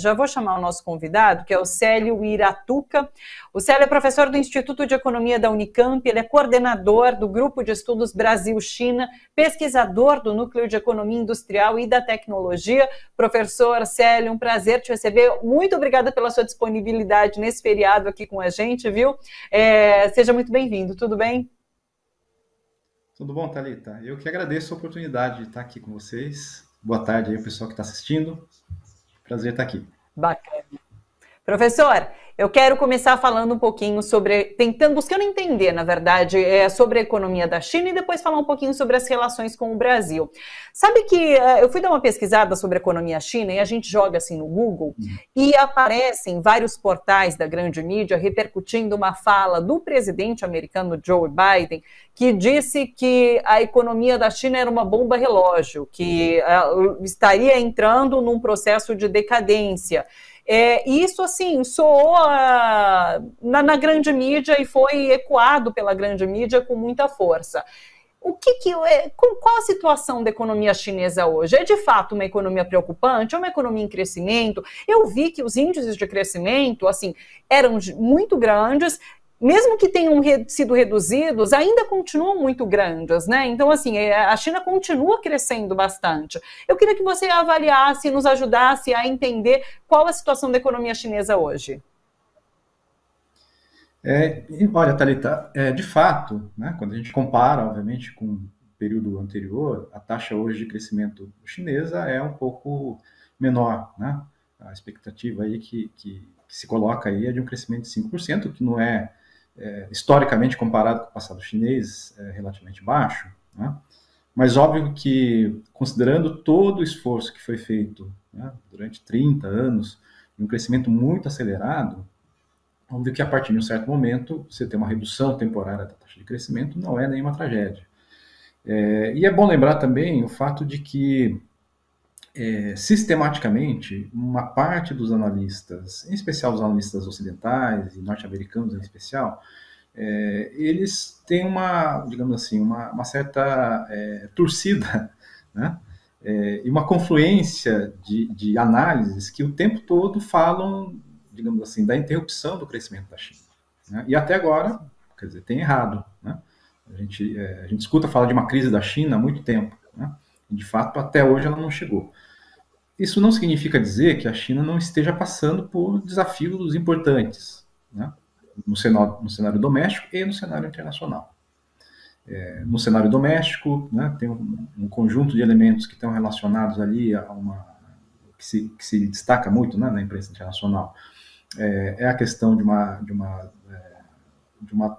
Já vou chamar o nosso convidado, que é o Célio Iratuca. O Célio é professor do Instituto de Economia da Unicamp, ele é coordenador do Grupo de Estudos Brasil-China, pesquisador do Núcleo de Economia Industrial e da Tecnologia. Professor Célio, um prazer te receber. Muito obrigada pela sua disponibilidade nesse feriado aqui com a gente, viu? Seja muito bem-vindo, tudo bem? Tudo bom, Thalita? Eu que agradeço a oportunidade de estar aqui com vocês. Boa tarde aí, pessoal que está assistindo. Prazer estar aqui. Bacana. Professor, eu quero começar falando um pouquinho sobre, buscando entender, na verdade, sobre a economia da China e depois falar um pouquinho sobre as relações com o Brasil. Sabe que eu fui dar uma pesquisada sobre a economia china e a gente joga assim no Google e aparecem vários portais da grande mídia repercutindo uma fala do presidente americano Joe Biden, que disse que a economia da China era uma bomba relógio, que estaria entrando num processo de decadência. E isso, assim, soou na grande mídia e foi ecoado pela grande mídia com muita força. Qual a situação da economia chinesa hoje? É de fato uma economia preocupante? É uma economia em crescimento? Eu vi que os índices de crescimento, assim, eram muito grandes, mesmo que tenham sido reduzidos, ainda continuam muito grandes, né? Então, assim, a China continua crescendo bastante. Eu queria que você avaliasse e nos ajudasse a entender qual a situação da economia chinesa hoje. Olha, Thalita, de fato, né, quando a gente compara, obviamente, com o período anterior, a taxa hoje de crescimento chinesa é um pouco menor, né? A expectativa aí que se coloca aí é de um crescimento de 5%, que não historicamente comparado com o passado chinês, é relativamente baixo, né? Mas óbvio que, considerando todo o esforço que foi feito, né, durante 30 anos, e um crescimento muito acelerado, óbvio que a partir de um certo momento, você ter uma redução temporária da taxa de crescimento não é nenhuma tragédia. E é bom lembrar também o fato de que, sistematicamente, uma parte dos analistas, em especial os analistas ocidentais e norte-americanos em especial, eles têm digamos assim, uma certa torcida, né? E uma confluência de análises que o tempo todo falam, digamos assim, da interrupção do crescimento da China, né? E até agora, quer dizer, tem errado, né? A gente escuta falar de uma crise da China há muito tempo, né? E, de fato, até hoje ela não chegou. Isso não significa dizer que a China não esteja passando por desafios importantes, né? No cenário doméstico e no cenário internacional. No cenário doméstico, né, tem um conjunto de elementos que estão relacionados ali que se destaca muito, né, na imprensa internacional. É a questão de uma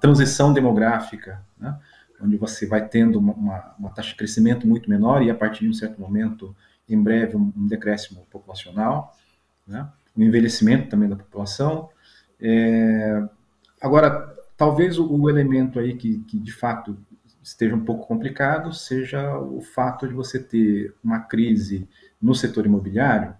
transição demográfica, né, onde você vai tendo uma taxa de crescimento muito menor e, a partir de um certo momento, em breve, um decréscimo populacional, né, um envelhecimento também da população. Agora, talvez o elemento aí que de fato esteja um pouco complicado seja o fato de você ter uma crise no setor imobiliário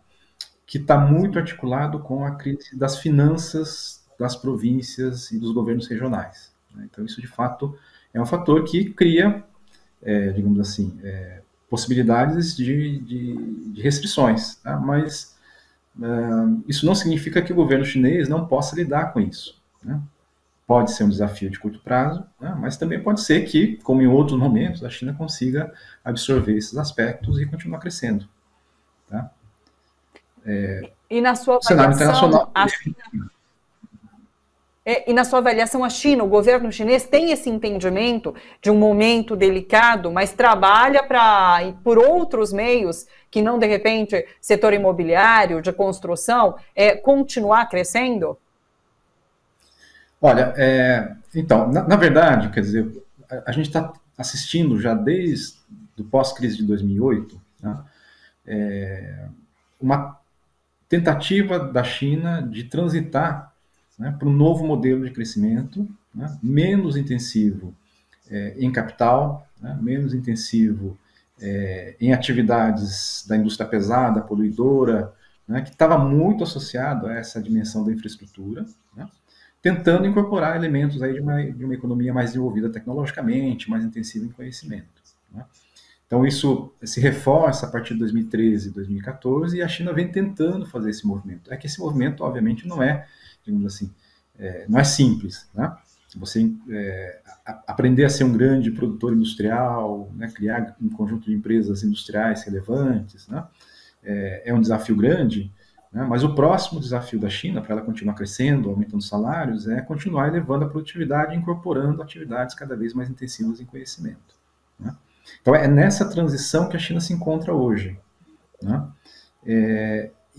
que está muito articulado com a crise das finanças das províncias e dos governos regionais, né? Então, isso de fato é um fator que cria, digamos assim, possibilidades de restrições, tá? Mas isso não significa que o governo chinês não possa lidar com isso, né? Pode ser um desafio de curto prazo, né? Mas também pode ser que, como em outros momentos, a China consiga absorver esses aspectos e continuar crescendo, tá? E na sua O cenário avaliação, internacional. a China, o governo chinês tem esse entendimento de um momento delicado, mas trabalha por outros meios que não, de repente, setor imobiliário, de construção, continuar crescendo? Olha, então, na verdade, quer dizer, a gente está assistindo já desde o pós-crise de 2008, né, uma tentativa da China de transitar, né, para um novo modelo de crescimento, né, menos intensivo em capital, né, menos intensivo em atividades da indústria pesada, poluidora, né, que estava muito associado a essa dimensão da infraestrutura, né, tentando incorporar elementos aí de uma economia mais desenvolvida tecnologicamente, mais intensiva em conhecimento, né. Então, isso se reforça a partir de 2013, 2014, e a China vem tentando fazer esse movimento. É que esse movimento, obviamente, não é, digamos assim, não é simples, né? Você aprender a ser um grande produtor industrial, né, criar um conjunto de empresas industriais relevantes, né, é um desafio grande, né, mas o próximo desafio da China, para ela continuar crescendo, aumentando salários, é continuar elevando a produtividade e incorporando atividades cada vez mais intensivas em conhecimento. Né? Então, é nessa transição que a China se encontra hoje. Né?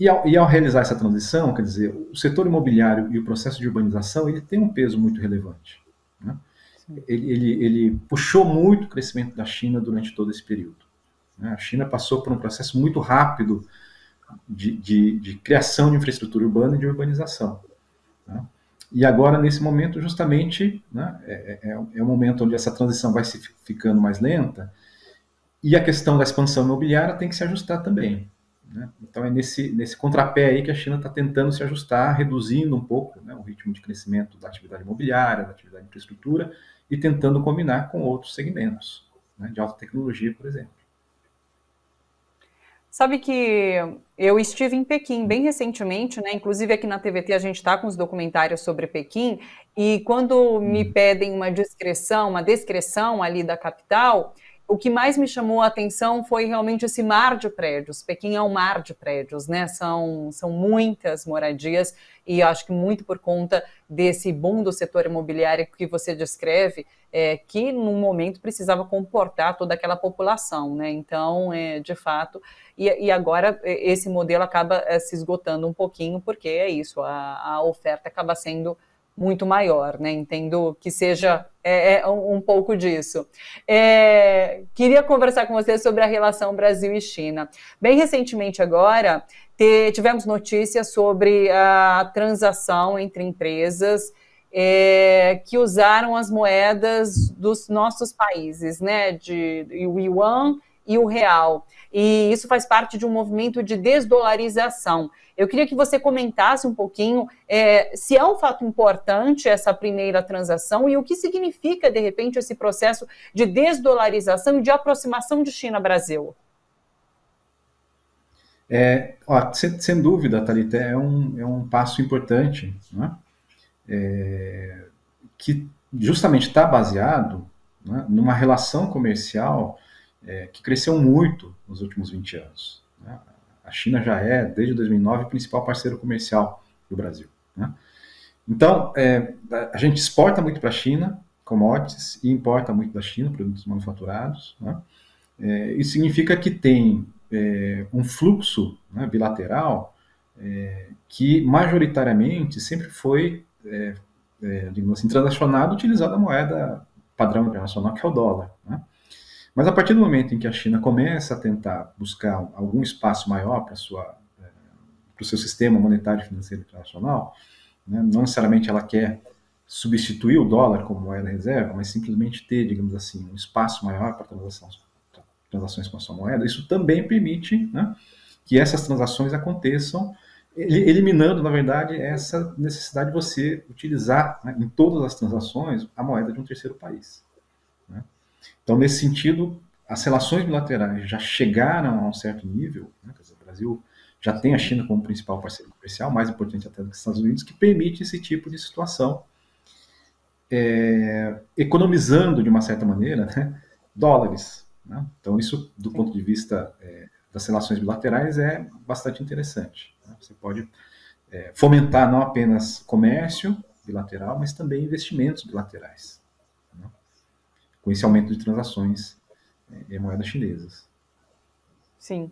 E ao realizar essa transição, quer dizer, o setor imobiliário e o processo de urbanização, ele tem um peso muito relevante. Né? Ele puxou muito o crescimento da China durante todo esse período. Né? A China passou por um processo muito rápido de criação de infraestrutura urbana e de urbanização. Né? E agora, nesse momento, justamente, né, é um momento onde essa transição vai se ficando mais lenta, e a questão da expansão imobiliária tem que se ajustar também. Né? Então, é nesse contrapé aí que a China está tentando se ajustar, reduzindo um pouco, né, o ritmo de crescimento da atividade imobiliária, da atividade de infraestrutura, e tentando combinar com outros segmentos, né, de alta tecnologia, por exemplo. Sabe que eu estive em Pequim bem recentemente, né? Inclusive aqui na TVT a gente está com os documentários sobre Pequim, e quando me pedem uma descrição ali da capital, o que mais me chamou a atenção foi realmente esse mar de prédios. Pequim é um mar de prédios, né? São muitas moradias, e acho que muito por conta desse boom do setor imobiliário que você descreve, que num momento precisava comportar toda aquela população, né? Então, de fato, e agora esse modelo acaba se esgotando um pouquinho, porque é isso, a oferta acaba sendo muito maior, né? Entendo que seja um pouco disso. Queria conversar com você sobre a relação Brasil e China. Bem recentemente agora, tivemos notícias sobre a transação entre empresas que usaram as moedas dos nossos países, né? O yuan e o real. E isso faz parte de um movimento de desdolarização. Eu queria que você comentasse um pouquinho se é um fato importante essa primeira transação e o que significa, de repente, esse processo de desdolarização e de aproximação de China-Brasil. Sem dúvida, Thalita, é um passo importante, né? Que justamente está baseado, né, numa relação comercial que cresceu muito nos últimos 20 anos. Né? A China já é, desde 2009, o principal parceiro comercial do Brasil. Né? Então, a gente exporta muito para a China commodities e importa muito da China produtos manufaturados. Né? Isso significa que tem um fluxo, né, bilateral que majoritariamente sempre foi digamos assim, transacionado utilizando a moeda padrão internacional, que é o dólar. Né? Mas a partir do momento em que a China começa a tentar buscar algum espaço maior para o seu sistema monetário e financeiro internacional, né, não necessariamente ela quer substituir o dólar como moeda reserva, mas simplesmente ter, digamos assim, um espaço maior para transações com a sua moeda, isso também permite, né, que essas transações aconteçam, eliminando, na verdade, essa necessidade de você utilizar, né, em todas as transações a moeda de um terceiro país. Né? Então, nesse sentido, as relações bilaterais já chegaram a um certo nível, né? Quer dizer, o Brasil já tem a China como principal parceiro comercial, mais importante até do que os Estados Unidos, que permite esse tipo de situação, economizando, de uma certa maneira, né, dólares. Né? Então, isso, do ponto de vista das relações bilaterais, é bastante interessante. Né? Você pode fomentar não apenas comércio bilateral, mas também investimentos bilaterais, né? Com esse aumento de transações em moedas chinesas. Sim.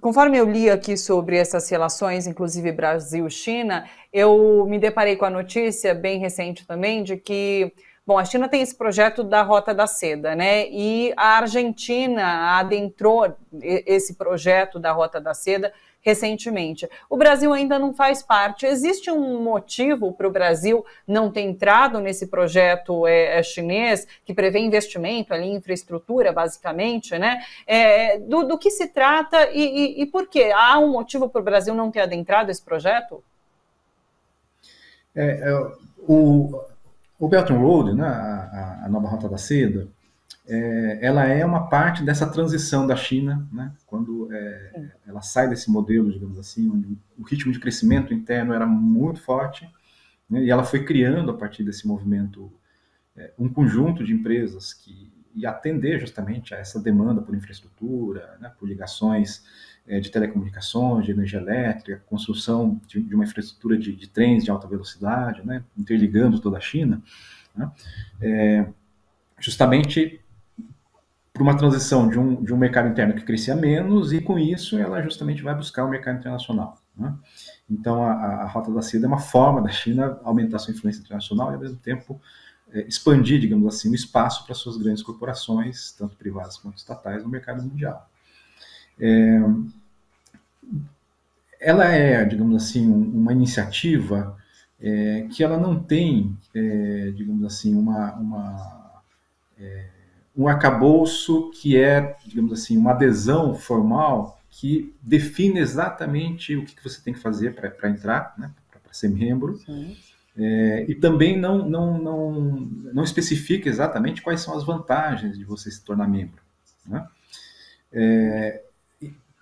Conforme eu li aqui sobre essas relações, inclusive Brasil-China, eu me deparei com a notícia bem recente também de que, bom, a China tem esse projeto da Rota da Seda, né? E a Argentina adentrou esse projeto da Rota da Seda recentemente. O Brasil ainda não faz parte. Existe um motivo para o Brasil não ter entrado nesse projeto chinês, que prevê investimento ali em infraestrutura, basicamente, né? Do que se trata e por quê? Há um motivo para o Brasil não ter adentrado esse projeto? O Belt and Road, né, a nova Rota da Seda, ela é uma parte dessa transição da China, né, quando ela sai desse modelo, digamos assim, onde o ritmo de crescimento interno era muito forte, né, e ela foi criando, a partir desse movimento, um conjunto de empresas que ia atender justamente a essa demanda por infraestrutura, né, por ligações de telecomunicações, de energia elétrica, construção de uma infraestrutura de trens de alta velocidade, né, interligando toda a China, né, justamente por uma transição de um mercado interno que crescia menos, e com isso ela justamente vai buscar o mercado internacional, né? Então a Rota da Seda é uma forma da China aumentar sua influência internacional e ao mesmo tempo expandir, digamos assim, o espaço para suas grandes corporações, tanto privadas quanto estatais, no mercado mundial. Ela é, digamos assim, uma iniciativa que ela não tem, digamos assim, um arcabouço que é, digamos assim, uma adesão formal que define exatamente o que você tem que fazer para entrar, né, para ser membro. E também não especifica exatamente quais são as vantagens de você se tornar membro, né?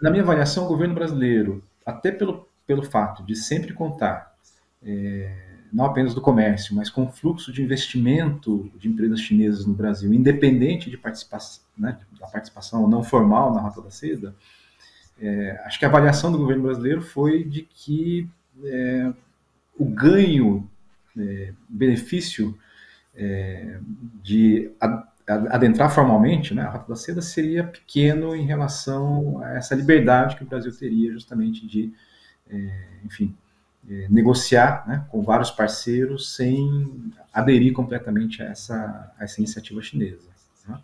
Na minha avaliação, o governo brasileiro, até pelo fato de sempre contar, não apenas do comércio, mas com o fluxo de investimento de empresas chinesas no Brasil, independente de participação, né, da participação não formal na Rota da Seda, acho que a avaliação do governo brasileiro foi de que o ganho, benefício de adentrar formalmente, né, a Rota da Seda seria pequeno em relação a essa liberdade que o Brasil teria justamente de, enfim, negociar, né, com vários parceiros sem aderir completamente a essa iniciativa chinesa, né?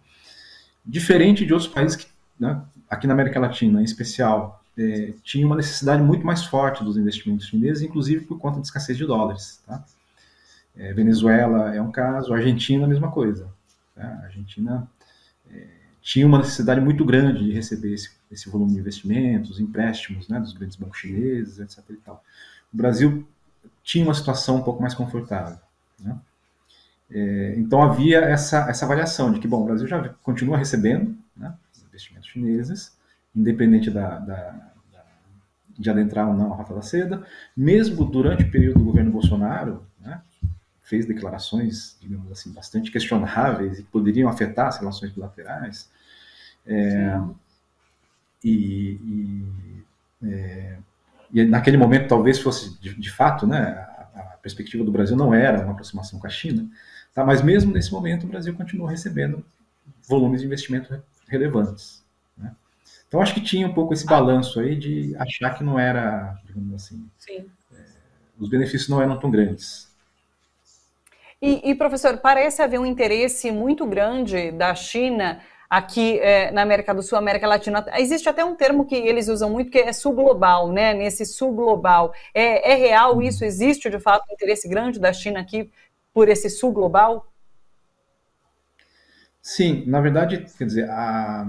Diferente de outros países que, né, aqui na América Latina, em especial, tinha uma necessidade muito mais forte dos investimentos chineses, inclusive por conta da escassez de dólares, tá? Venezuela é um caso, a Argentina a mesma coisa, tá? A Argentina tinha uma necessidade muito grande de receber esse volume de investimentos, empréstimos, né, dos grandes bancos chineses, etc. E tal. O Brasil tinha uma situação um pouco mais confortável, né? Então havia essa avaliação de que, bom, o Brasil já continua recebendo, né, investimentos chineses, independente de adentrar ou não a Rota da Seda, mesmo durante o período do governo Bolsonaro, né, fez declarações, digamos assim, bastante questionáveis e que poderiam afetar as relações bilaterais. E naquele momento talvez fosse de fato, né, a perspectiva do Brasil não era uma aproximação com a China, tá? Mas mesmo nesse momento o Brasil continuou recebendo volumes de investimento relevantes, né? Então acho que tinha um pouco esse balanço aí de achar que não era, digamos assim, os benefícios não eram tão grandes. E professor, parece haver um interesse muito grande da China aqui na América do Sul, América Latina. Existe até um termo que eles usam muito, que é sul global, né? Nesse sul global. É real isso? Existe, de fato, um interesse grande da China aqui por esse sul global? Sim, na verdade, quer dizer, a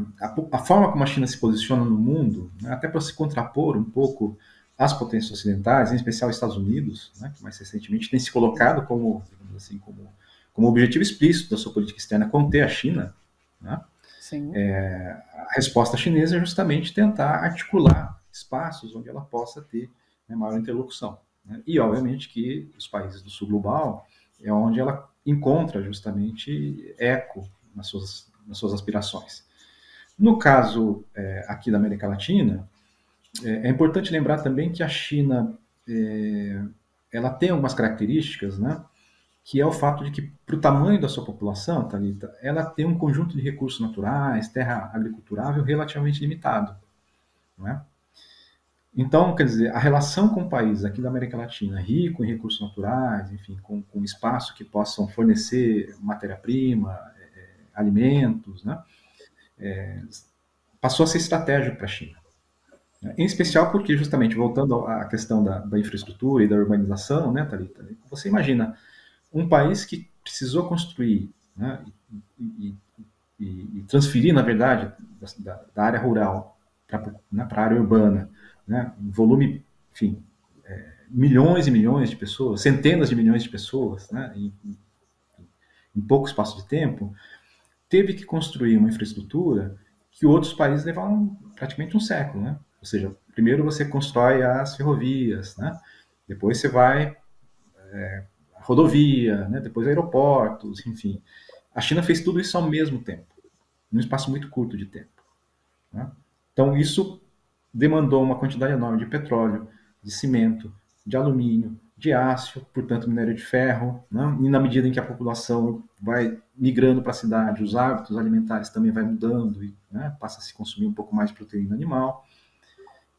forma como a China se posiciona no mundo, né, até para se contrapor um pouco às potências ocidentais, em especial os Estados Unidos, né, que mais recentemente tem se colocado como, digamos assim, como objetivo explícito da sua política externa conter a China, né? Sim. A resposta chinesa é justamente tentar articular espaços onde ela possa ter, né, maior interlocução, né? E, obviamente, que os países do sul global é onde ela encontra justamente eco nas suas aspirações. No caso aqui da América Latina, é importante lembrar também que a China ela tem algumas características, né, que é o fato de que, para o tamanho da sua população, Thalita, ela tem um conjunto de recursos naturais, terra agriculturável relativamente limitado, não é? Então, quer dizer, a relação com o país aqui da América Latina, rico em recursos naturais, enfim, com espaço que possam fornecer matéria-prima, alimentos, né, passou a ser estratégico para a China. Em especial porque, justamente, voltando à questão da infraestrutura e da urbanização, né, Thalita, você imagina um país que precisou construir, né, e transferir, na verdade, da área rural para a área urbana, né, um volume, enfim, milhões e milhões de pessoas, centenas de milhões de pessoas, né, em pouco espaço de tempo, teve que construir uma infraestrutura que outros países levaram praticamente um século, né? Ou seja, primeiro você constrói as ferrovias, né? Depois você vai rodovia, né? Depois aeroportos, enfim. A China fez tudo isso ao mesmo tempo, num espaço muito curto de tempo, né? Então isso demandou uma quantidade enorme de petróleo, de cimento, de alumínio, de aço, portanto minério de ferro, né? E na medida em que a população vai migrando para a cidade, os hábitos alimentares também vai mudando e, né, passa a se consumir um pouco mais de proteína animal.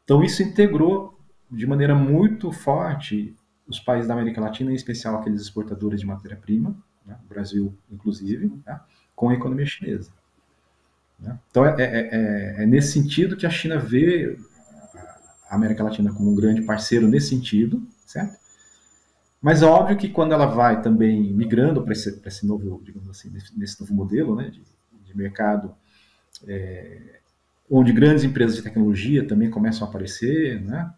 Então isso integrou de maneira muito forte os países da América Latina, em especial aqueles exportadores de matéria-prima, né, o Brasil inclusive, né, com a economia chinesa. Né? Então é nesse sentido que a China vê a América Latina como um grande parceiro nesse sentido, certo? Mas é óbvio que quando ela vai também migrando para esse novo, digamos assim, nesse novo modelo, né, de mercado, onde grandes empresas de tecnologia também começam a aparecer, né,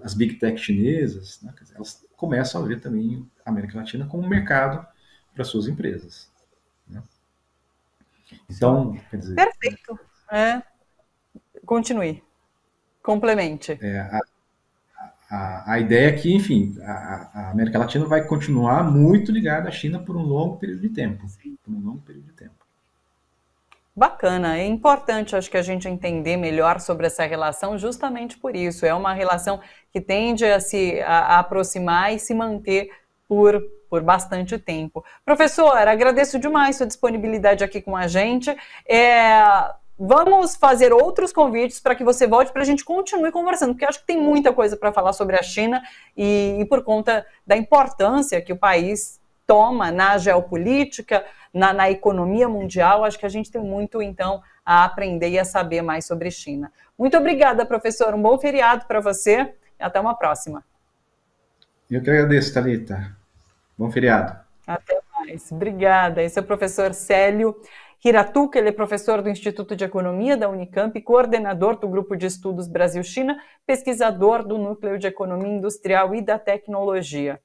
as big tech chinesas, né, elas começam a ver também a América Latina como um mercado para suas empresas. Né? Então, quer dizer... Perfeito. Continue. Complemente. A ideia é que, enfim, a América Latina vai continuar muito ligada à China por um longo período de tempo. Por um longo período de tempo. Bacana, é importante, acho que a gente entender melhor sobre essa relação justamente por isso. É uma relação que tende a aproximar e se manter por bastante tempo. Professor, agradeço demais sua disponibilidade aqui com a gente. Vamos fazer outros convites para que você volte para a gente continue conversando, porque acho que tem muita coisa para falar sobre a China e por conta da importância que o país toma na geopolítica, na economia mundial, acho que a gente tem muito, então, a aprender e a saber mais sobre China. Muito obrigada, professor. Um bom feriado para você e até uma próxima. Eu que agradeço, Thalita. Bom feriado. Até mais. Obrigada. Esse é o professor Célio Hiratuca, ele é professor do Instituto de Economia da Unicamp, coordenador do Grupo de Estudos Brasil-China, pesquisador do Núcleo de Economia Industrial e da Tecnologia.